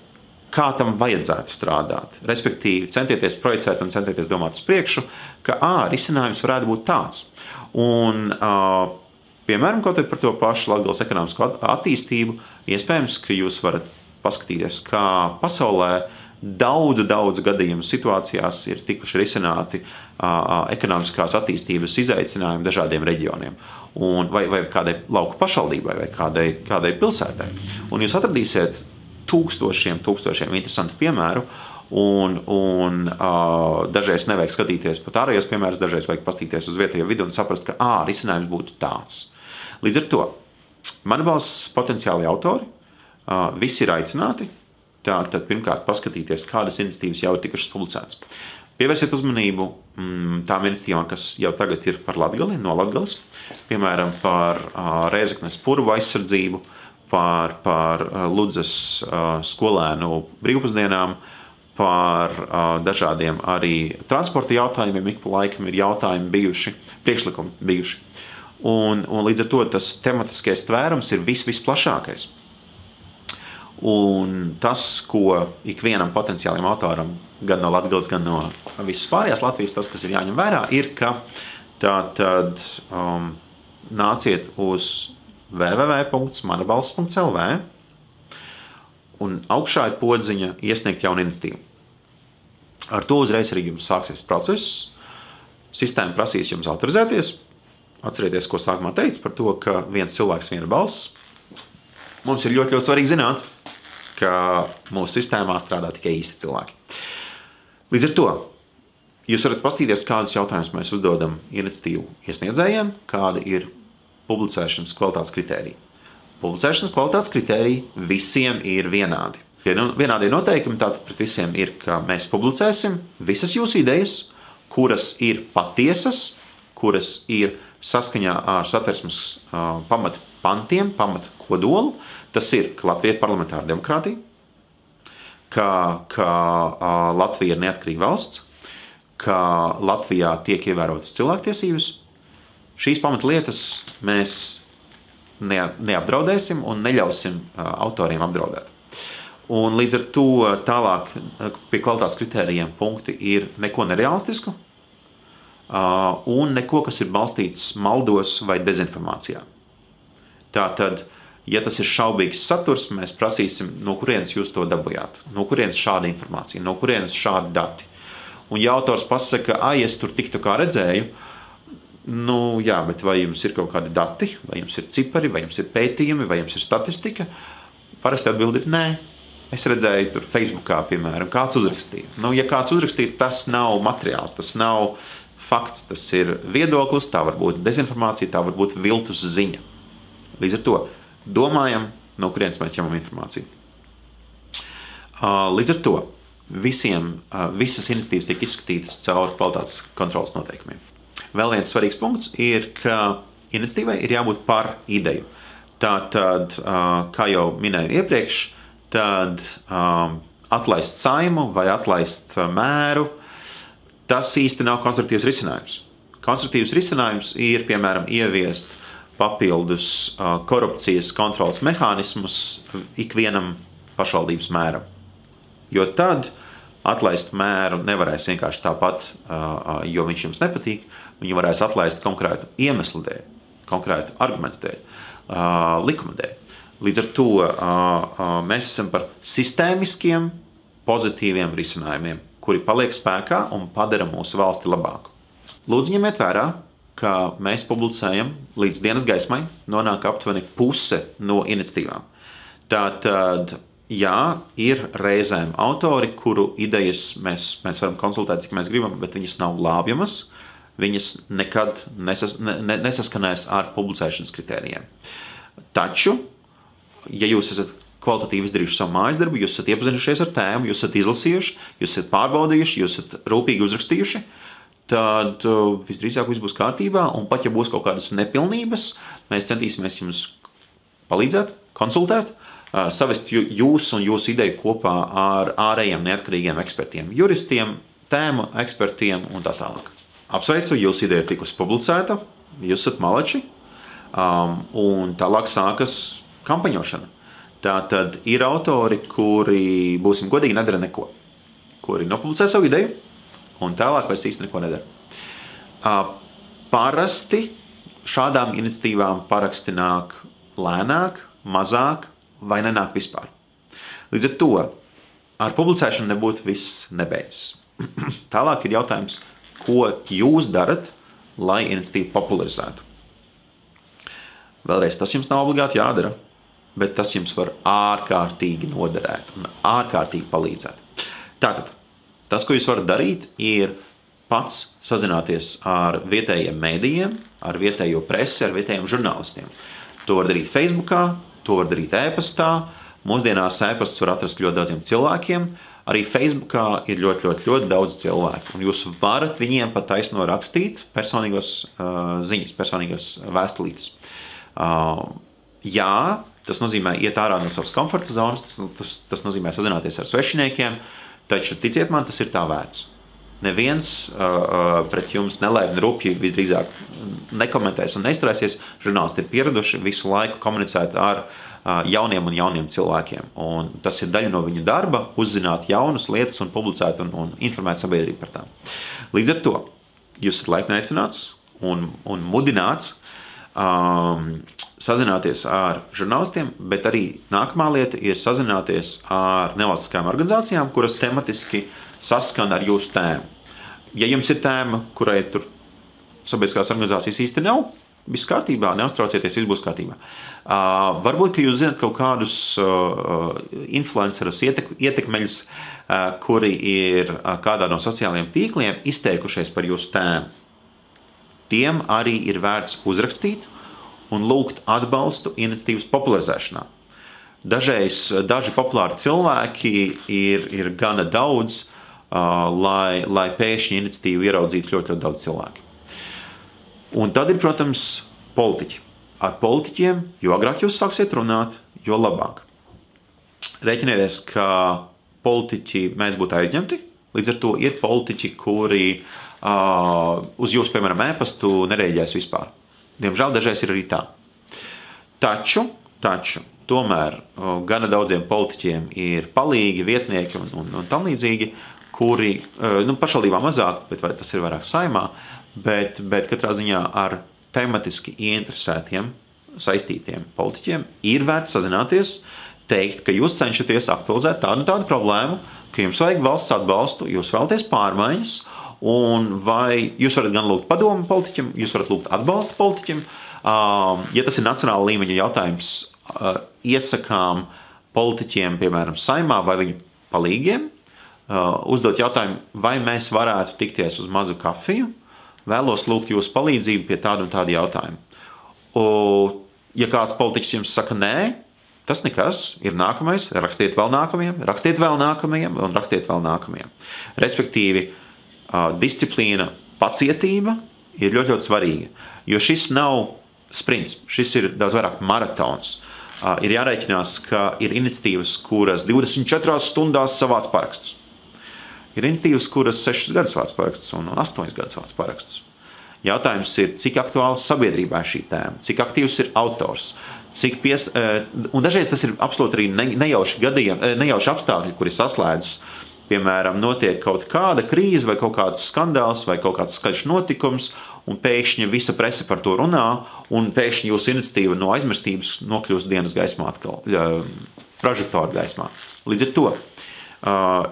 kā tam vajadzētu strādāt. Respektīvi, centieties projicēt un centieties domāt uz priekšu, ka risinājums varētu būt tāds. Un, piemēram, kaut par to pašu Latgales ekonomisko attīstību, iespējams, ka jūs varat paskatīties, kā pasaulē daudzu gadījumu situācijās ir tikuši risināti ekonomiskās attīstības izaicinājumi dažādiem reģioniem. Vai kādai lauku pašvaldībai, vai kādai pilsētai. Un jūs atradīsiet tūkstošiem interesantu piemēru, un dažreiz nevajag skatīties pat ārējos piemērus, dažreiz vajag pastīties uz vietējo vidu un saprast, ka risinājums būtu tāds. Līdz ar to Mana balss potenciāli autori, visi ir aicināti, tad pirmkārt paskatīties, kādas iniciatīvas jau ir tikušas publicētas. Pievērsiet uzmanību tām iniciatīvām, kas jau tagad ir par Latgali, no Latgales, piemēram, par Rēzeknes purvu aizsardzību, par Ludzas skolēnu brīvpusdienām, par dažādiem arī transporta jautājumiem, ik pa laikam ir jautājumi bijuši, priekšlikumi bijuši. Un līdz ar to tas tematiskais tvērums ir visplašākais. Un tas, ko ikvienam potenciāliem autoram, gan no Latgales, gan no visas pārējās Latvijas, tas, kas ir jāņem vērā, ir, ka tātad nāciet uz www.manabalss.lv un augšā ir podziņa iesniegt jaunu iniciatīvu. Ar to uzreiz arī jums sāksies process. Sistēma prasīs jums autorizēties. Atcerieties, ko sākumā teicu par to, ka viens cilvēks, viena balss. Mums ir ļoti svarīgi zināt, ka mūsu sistēmā strādā tikai īsti cilvēki. Līdz ar to jūs varat paskatīties, kādus jautājumus mēs uzdodam iniciatīvu iesniedzējiem, kāda ir publicēšanas kvalitātes kritērija. Publicēšanas kvalitātes kritēriji visiem ir vienādi. Vienādie noteikumi tātad pret visiem ir, ka mēs publicēsim visas jūsu idejas, kuras ir patiesas, kuras ir saskaņā ar Satversmes pamata pantiem, pamata kodolu. Tas ir, ka Latvija ir parlamentāra demokrātija, ka Latvija ir neatkarīga valsts, ka Latvijā tiek ievērotas cilvēktiesības. Šīs pamatlietas mēs neapdraudēsim un neļausim autoriem apdraudēt. Un līdz ar to tālāk pie kvalitātes kritērijiem punkti ir neko nereālistisku un neko, kas ir balstīts maldos vai dezinformācijā. Tātad, ja tas ir šaubīgs saturs, mēs prasīsim, no kurienes jūs to dabujāt, no kurienes šāda informācija, no kurienes šādi dati. Un ja autors pasaka, es tur tiktu kā redzēju, jā, bet vai jums ir kaut kādi dati, vai jums ir cipari, vai jums ir pētījumi, vai jums ir statistika? Parasti atbildi ir nē. Es redzēju tur Facebookā, piemēram, kāds uzrakstīja. Ja kāds uzrakstīja, tas nav materiāls, tas nav fakts, tas ir viedoklis, tā var būt dezinformācija, tā var būt viltus ziņa. Līdz ar to domājam, no kurienes mēs ņemam informāciju. Līdz ar to visas iniciatīvas tiek izskatītas caur kvalitātes kontrolas noteikumiem. Vēl viens svarīgs punkts ir, ka iniciatīvai ir jābūt par ideju. Tātad, kā jau minēju iepriekš, tad atlaist saimu vai atlaist mēru, tas īsti nav konstruktīvs risinājums. Konstruktīvs risinājums ir, piemēram, ieviest papildus korupcijas kontrolas mehānismus ikvienam pašvaldības mēram. Jo tad atlaist mēru nevarēs vienkārši tāpat, jo viņš jums nepatīk, viņu varēs atlaist konkrētu iemeslu dēļ, konkrētu argumentu dēļ, likuma dēļ. Līdz ar to mēs esam par sistēmiskiem, pozitīviem risinājumiem, kuri paliek spēkā un padara mūsu valsti labāku. Lūdzu, ņemiet vērā, ka mēs publicējam līdz dienas gaismai, nonāk aptuveni puse no iniciatīvām. Tātad, jā, ir reizēm autori, kuru idejas mēs varam konsultēt, cik mēs gribam, bet viņas nav glābjamas, viņas nekad nesaskanēs ar publicēšanas kritērijiem. Taču, ja jūs esat kvalitatīvi izdarījuši savu mājas darbu, jūs esat iepazinušies ar tēmu, jūs esat izlasījuši, jūs esat pārbaudījuši, jūs esat rūpīgi uzrakstījuši, tad visdrīzāk viss būs kārtībā, un pat ja būs kaut kādas nepilnības, mēs centīsimies jums palīdzēt, konsultēt, savest jūs un jūsu ideju kopā ar ārējiem neatkarīgiem ekspertiem, juristiem, tēmu ekspertiem un tā tālāk. Apsveicu, jūsu ideja ir tikusi publicēta, jūs esat maleči, un tālāk sākas kampaņošana. Tātad ir autori, kuri, būsim godīgi, nedara neko. Kuri nopublicē savu ideju un tālāk vairs īsti neko nedara. Parasti šādām iniciatīvām paraksti nāk lēnāk, mazāk vai nenāk vispār. Līdz ar to ar publicēšanu nebūtu viss nebeidzas. Tālāk ir jautājums, ko jūs darat, lai iniciatīvu popularizētu. Vēlreiz, tas jums nav obligāti jādara, bet tas jums var ārkārtīgi noderēt un ārkārtīgi palīdzēt. Tātad, tas, ko jūs varat darīt, ir pats sazināties ar vietējiem mēdījiem, ar vietējo presi, ar vietējiem žurnālistiem. To var darīt Facebookā, to var darīt e-pastā. Mūsdienās e-pasts var atrast ļoti daudziem cilvēkiem. Arī Facebookā ir ļoti daudz cilvēku. Un jūs varat viņiem pat taisno rakstīt personīgos ziņas, personīgos vēstulītes. Jā, tas nozīmē iet ārā no savas komforta zonas, tas nozīmē sazināties ar svešiniekiem, taču ticiet man, tas ir tā vērts. Neviens pret jums nelaipni rupji visdrīzāk nekomentēs un neizturēsies. Žurnālisti ir pieraduši visu laiku komunicēt ar jauniem cilvēkiem. Un tas ir daļa no viņa darba, uzzināt jaunas lietas un publicēt un informēt sabiedrību par tām. Līdz ar to jūs esat laipni aicināts un mudināts sazināties ar žurnālistiem, bet arī nākamā lieta ir sazināties ar nevalstiskajām organizācijām, kuras tematiski saskan ar jūsu tēmu. Ja jums ir tēma, kurai tur sabiedriskās organizācijas īsti nav, viss kārtībā, neuztraucieties, viss būs kārtībā. Varbūt, ka jūs zināt kaut kādus influencerus, ietekmeļus, kuri ir kādā no sociālajiem tīkliem izteikušies par jūsu tēmu. Tiem arī ir vērts uzrakstīt un lūgt atbalstu iniciatīvas popularizēšanā. Daži populāri cilvēki ir gana daudz, lai pēkšņi iniciatīvu ieraudzītu ļoti daudz cilvēku. Un tad ir, protams, politiķi. Ar politiķiem, jo agrāk jūs sāksiet runāt, jo labāk. Rēķinieties, ka politiķi mēs būtu aizņemti, līdz ar to ir politiķi, kuri uz jūsu, piemēram, e-pastu nereaģēs vispār. Diemžēl dažreiz ir arī tā. Taču, tomēr gana daudziem politiķiem ir palīgi, vietnieki un tam līdzīgi, kuri, pašvaldībā mazāk, bet vai tas ir vairāk Saeimā, bet katrā ziņā ar tematiski ieinteresētiem, saistītiem politiķiem ir vērts sazināties, teikt, ka jūs cenšaties aktualizēt tādu problēmu, ka jums vajag valsts atbalstu, jūs vēlaties pārmaiņas, un vai jūs varat gan lūgt padomu politiķim, jūs varat lūgt atbalstu politiķim. Ja tas ir nacionāla līmeņa jautājums, iesakām politiķiem, piemēram, Saeimā vai viņu palīgiem, uzdot jautājumu, vai mēs varētu tikties uz mazu kafiju, vēlos lūgt jūsu palīdzību pie tādu un tādu jautājumu. Ja kāds politiķis jums saka nē, tas nekas, ir nākamais, rakstiet vēl nākamajiem, un rakstiet vēl nākamajiem. Respektīvi, disciplīna, pacietība ir ļoti svarīga, jo šis nav sprints, šis ir daudz vairāk maratons. Ir jārēķinās, ka ir iniciatīvas, kuras 24 stundās savāc parakstus. Ir iniciatīvas, kuras 6 gadus vāc parakstus un 8 gadus vāc parakstus. Jautājums ir, cik aktuāls sabiedrībā šī tēma, cik aktīvs ir autors, un dažreiz tas ir absolūti arī nejauši apstākļi, kuri saslēdzas. Piemēram, notiek kaut kāda krīze vai kaut kāds skandāls vai kaut kāds skaļš notikums, un pēkšņi visa prese par to runā, un pēkšņi jūsu iniciatīva no aizmirstības nokļūst dienas gaismā atkal, prožektoru gaismā. Līdz ar to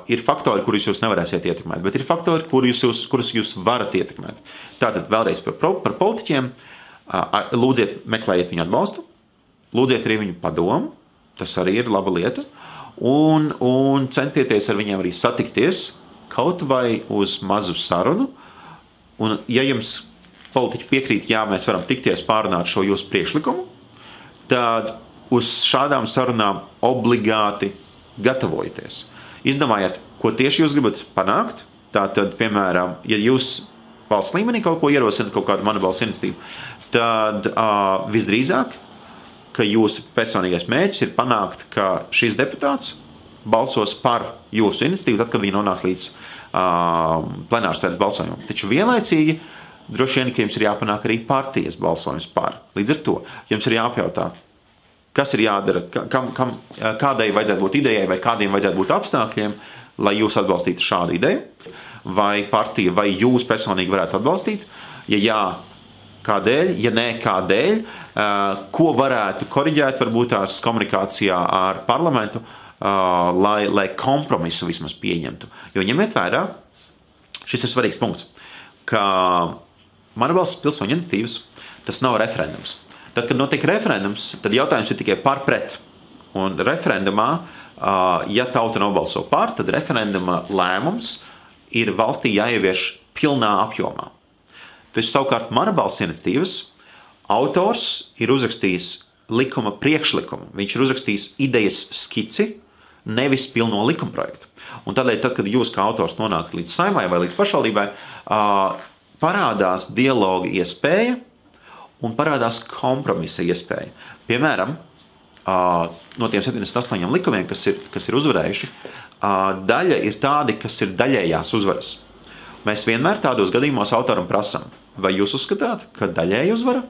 ir faktori, kurus jūs nevarēsiet ietekmēt, bet ir faktori, kurus jūs varat ietekmēt. Tātad vēlreiz par politiķiem, lūdziet, meklējiet viņu atbalstu, lūdziet arī viņu padomu, tas arī ir laba lieta, un centieties ar viņiem arī satikties, kaut vai uz mazu sarunu, un ja jums politiķi piekrīt, jā, mēs varam tikties pārunāt šo jūsu priekšlikumu, tad uz šādām sarunām obligāti gatavojieties. Izdomājiet, ko tieši jūs gribat panākt. Tātad, piemēram, ja jūs valsts līmenī kaut ko ierosināt, kaut kādu mana balss iniciatīvu, tad visdrīzāk, ka jūsu personīgais mērķis ir panākt, ka šis deputāts balsos par jūsu iniciatīvu, tad, kad viņi nonāks līdz plenārsēdes balsojumam. Taču vienlaicīgi, droši vien, ka jums ir jāpanāk arī partijas balsojums par. Līdz ar to jums ir jāapjautā, kas ir jādara, kādai vajadzētu būt idejai vai kādiem vajadzētu būt apstākļiem, lai jūs atbalstītu šādu ideju, vai partija, vai jūs personīgi varētu atbalstīt, ja jā, kādēļ, ja nē, kādēļ, ko varētu koriģēt varbūt tās komunikācijā ar parlamentu, lai kompromisu vismaz pieņemtu. Jo ņemiet vērā, šis ir svarīgs punkts, ka Mana balss pilsoņu iniciatīvas, tas nav referendums. Tad, kad notiek referendums, tad jautājums ir tikai par pret. Un referendumā, ja tauta nobalso par, tad referenduma lēmums ir valstī jāievieš pilnā apjomā. Taču savukārt Mana balss iniciatīvas autors ir uzrakstījis likuma priekšlikumu. Viņš ir uzrakstījis idejas skici, nevis pilno likuma projektu. Un tādēļ, tad, kad jūs kā autors nonākat līdz saimai vai līdz pašvaldībai, parādās dialoga iespēja un parādās kompromisa iespēja. Piemēram, no tiem 78 likumiem, kas ir uzvarējuši, daļa ir tādi, kas ir daļējās uzvaras. Mēs vienmēr tādos gadījumos autoram prasam, vai jūs uzskatāt, ka daļēja uzvara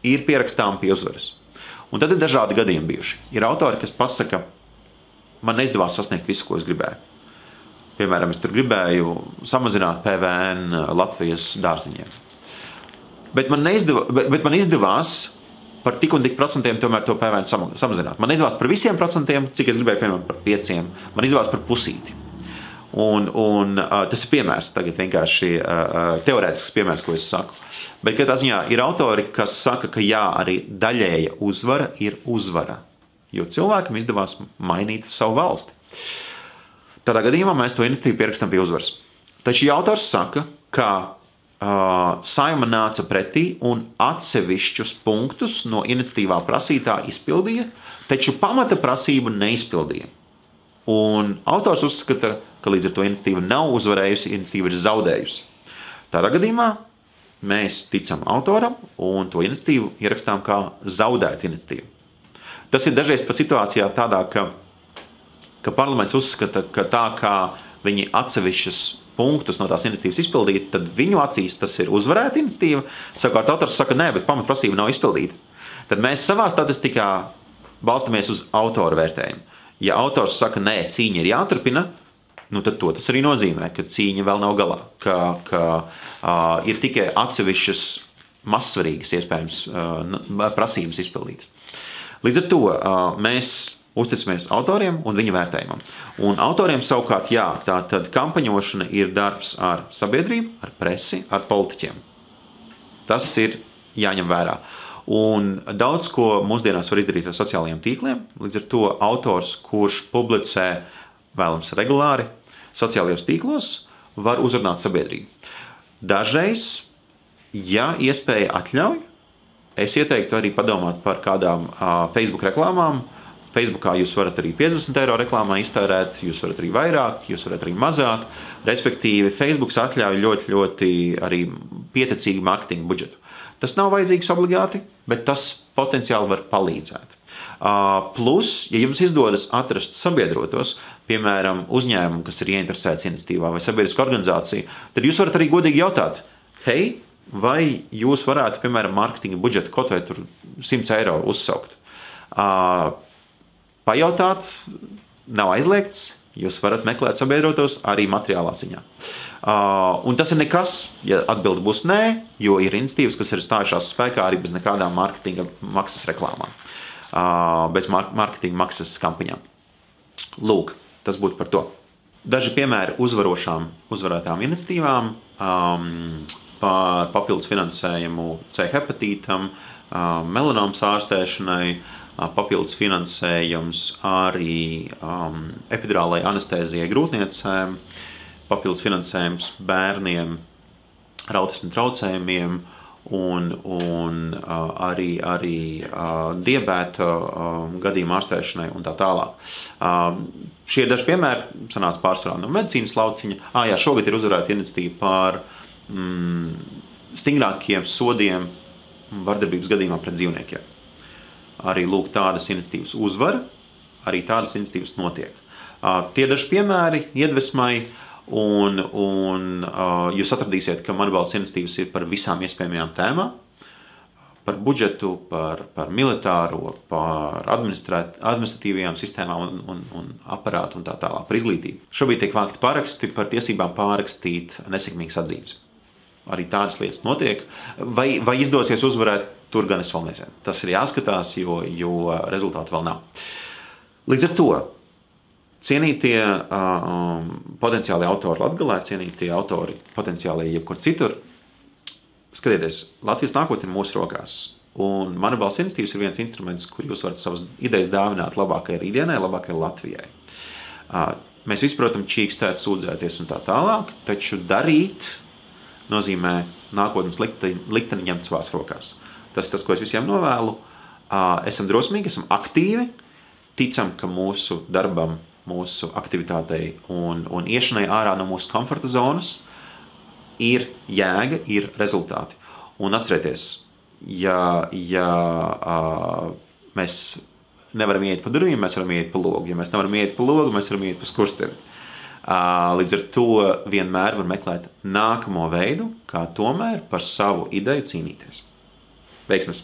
ir pierakstām pie uzvaras. Un tad ir dažādi gadījumi bijuši. Ir autori, kas pasaka, man neizdevās sasniegt visu, ko es gribēju. Piemēram, es tur gribēju samazināt PVN Latvijas dārziņiem. Bet man izdevās par tik un tik procentiem tomēr to PVN samazināt. Man izdevās par visiem procentiem, cik es gribēju, piemēram, par 5. Man izdevās par pusīti. Un tas ir piemērs, tagad vienkārši teorētisks piemērs, ko es saku. Bet katrā ziņā ir autori, kas saka, ka jā, arī daļēja uzvara ir uzvara, jo cilvēkam izdevās mainīt savu valsti. Tādā gadījumā mēs to iniciatīvu pierakstam pie uzvaras. Taču autors saka, ka Saima nāca pretī un atsevišķus punktus no iniciatīvā prasītā izpildīja, taču pamata prasību neizpildīja. Un autors uzskata, ka līdz ar to iniciatīva nav uzvarējusi, iniciatīva ir zaudējusi. Tādā gadījumā mēs ticam autoram un to iniciatīvu ierakstām kā zaudētu iniciatīvu. Tas ir dažreiz pat situācijā tādā, ka parlaments uzskata, ka tā kā viņi atsevišķas punktus no tās iniciatīvas izpildīt, tad viņu acīs tas ir uzvarēta iniciatīva. Savukārt autors saka, nē, bet pamatprasība nav izpildīta. Tad mēs savā statistikā balstamies uz autoru vērtējumu. Ja autors saka, nē, cīņa ir jāturpina, tad tas arī nozīmē, ka cīņa vēl nav galā, ka ir tikai atsevišķas mazsvarīgas iespējams prasības izpildītas. Līdz ar to mēs uzticamies autoriem un viņa vērtējumam. Un autoriem savukārt, jā, tātad kampaņošana ir darbs ar sabiedrību, ar presi, ar politiķiem. Tas ir jāņem vērā. Un daudz ko mūsdienās var izdarīt ar sociālajiem tīkliem, līdz ar to autors, kurš publicē vēlams regulāri sociālajos tīklos, var uzrunāt sabiedrību. Dažreiz, ja iespēja atļauj, es ieteiktu arī padomāt par kādām Facebook reklāmām. Facebookā jūs varat arī 50 eiro reklāmā iztērēt, jūs varat arī vairāk, jūs varat arī mazāk. Respektīvi, Facebooks atļauj ļoti, ļoti arī pieticīgu mārketinga budžetu. Tas nav vajadzīgs obligāti, bet tas potenciāli var palīdzēt. Plus, ja jums izdodas atrast sabiedrotos, piemēram, uzņēmumu, kas ir ieinteresēts iniciatīvā vai sabiedriska organizācija, tad jūs varat arī godīgi jautāt, hei, vai jūs varētu, piemēram, mārketinga budžetu kaut vai tur 100 eiro uzsaukt. Pajautāt nav aizliegts, jūs varat meklēt sabiedrotos arī materiālā ziņā. Un tas ir nekas, ja atbilde būs nē, jo ir iniciatīvas, kas ir stājušās spēkā arī bez nekādām mārketinga maksas reklāmām, bez mārketinga maksas kampaņām. Lūk, tas būtu par to. Daži piemēri uzvarētām iniciatīvām par papildus finansējumu C hepatītam, melanomas ārstēšanai, papildus finansējums arī epidurālai anestēzijai grūtniecēm, papildus finansējums bērniem ar autismu traucējumiem un arī diabēta gadījuma ārstēšanai un tā tālāk. Šie daži piemēri sanāca pārsvarā no medicīnas lauciņa. Jā, šogad ir uzvarēta iniciatīva par stingrākiem sodiem vardarbības gadījumā pret dzīvniekiem. Arī lūk tādas iniciatīvas uzvar, arī tādas iniciatīvas notiek. Tie daži piemēri iedvesmai, un jūs atradīsiet, ka Mana balss iniciatīvas ir par visām iespējamajām tēmām, par budžetu, par militāro, par administratīvajām sistēmām un aparātu un tā tālāk, par izglītību. Šobrīd tiek vākti paraksti par tiesībām pārrakstīt nesekmīgas atzīmes. Arī tādas lietas notiek. Vai izdosies uzvarēt, tur gan es vēl nezinu. Tas ir jāskatās, jo rezultātu vēl nav. Līdz ar to Cienītie potenciāli autori Latgalē, cienītie autori potenciāli jebkur citur, skatieties, Latvijas nākotne ir mūsu rokās. Un Mana balss iniciatīvas ir viens instruments, kur jūs varat savas idejas dāvināt labākajai rītdienai, labākajai Latvijai. Mēs visi, protams, čīkstēt, sūdzēties un tā tālāk, taču darīt nozīmē nākotnes likteni ņemt savās rokās. Tas, ko es visiem novēlu. Esam drosmīgi, esam aktīvi, ticam, ka mūsu darbam, mūsu aktivitātei un iešanai ārā no mūsu komforta zonas ir jēga, ir rezultāti. Un atcerieties, ja mēs nevaram iet pa durvīm, mēs varam iet pa logu. Ja mēs nevaram iet pa logu, mēs varam iet pa skursteni. Līdz ar to vienmēr var meklēt nākamo veidu, kā tomēr par savu ideju cīnīties. Veiksmes!